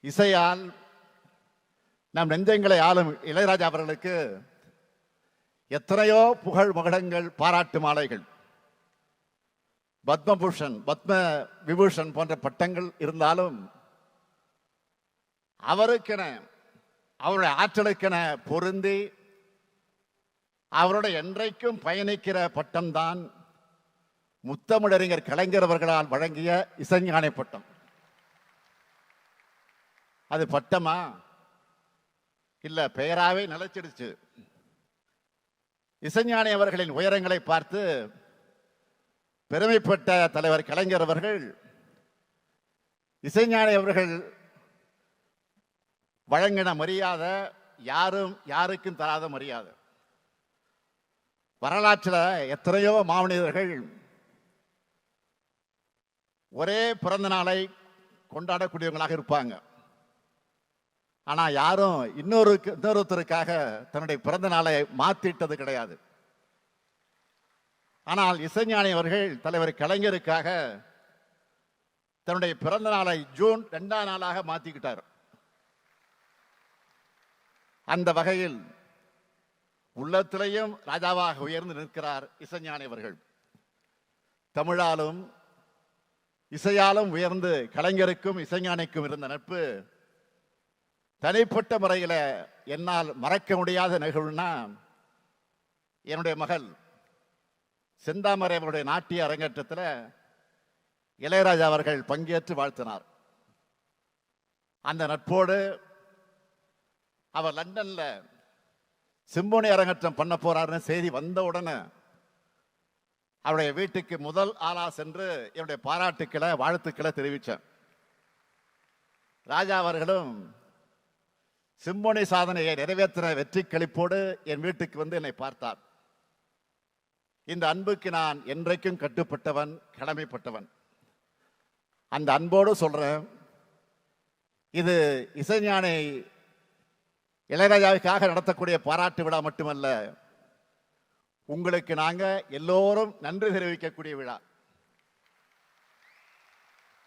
இசையால் நம் நெஞ்சங்களை ஆளும் இளையராஜா அவர்களுக்கு எத்தனையோ புகழ் மகுடங்கள், பாராட்டு மாலைகள், பத்மபூஷன், பத்ம விபூஷன் போன்ற பட்டங்கள் இருந்தாலும் அவருக்கென, அவருடைய ஆற்றலுக்கென பொருந்தி அவருடைய என்றைக்கும் பயணிக்கிற பட்டம்தான் முத்தமிழறிஞர் கலைஞர் அவர்களால் வழங்கிய இசைஞானி பட்டம். அது பட்டமா இல்ல பெயராவே நிலைச்சிடுச்சு. இசைஞானி அவர்களின் உயரங்களை பார்த்து பெருமைப்பட்ட தலைவர் கலைஞர் அவர்கள் இசைஞானி அவர்கள் வழங்கின மரியாதை யாருக்கும் தராத மரியாதை. வரலாற்றில் எத்தனையோ மாமனிதர்கள் ஒரே பிறந்த நாளை கொண்டாடக்கூடியவங்களாக இருப்பாங்க. ஆனா யாரும் இன்னொருத்தருக்காக தன்னுடைய பிறந்த நாளை மாத்திட்டது கிடையாது. ஆனால் இசைஞானி அவர்கள் தலைவர் கலைஞருக்காக தன்னுடைய பிறந்த நாளை ஜூன் 2ஆம் நாளாக மாத்திக்கிட்டார். அந்த வகையில் உள்ளத்திலேயும் ராஜாவாக உயர்ந்து நிற்கிறார் இசைஞானி அவர்கள். தமிழாலும் இசையாலும் உயர்ந்து கலைஞருக்கும் இசைஞானிக்கும் இருந்த நட்பு தனிப்பட்ட முறையில் என்னால் மறக்க முடியாத நிகழ்வுனா, என்னுடைய மகள் செந்தாமரை அவருடைய நாட்டிய அரங்கேற்றத்தில் இளையராஜா அவர்கள் பங்கேற்று வாழ்த்தினார். அந்த நட்போடு அவர் லண்டன்ல சிம்போனி அரங்கேற்றம் பண்ண போறாருன்னு செய்தி வந்த உடனே அவருடைய வீட்டுக்கு முதல் ஆளா சென்று என்னுடைய பாராட்டுக்களை, வாழ்த்துக்களை தெரிவித்தேன். ராஜா அவர்களும் சிம்போனி சாதனையை நிறைவேற்றின வெற்றி களிப்போடு என் வீட்டுக்கு வந்து என்னை பார்த்தார். இந்த அன்புக்கு நான் என்றைக்கும் கட்டுப்பட்டவன், கடமைப்பட்டவன். அந்த அன்போடு சொல்றேன், இது இசைஞானி இளையராஜாவுக்காக நடத்தக்கூடிய பாராட்டு விழா மட்டுமல்ல, உங்களுக்கு நாங்க எல்லோரும் நன்றி தெரிவிக்கக்கூடிய விழா.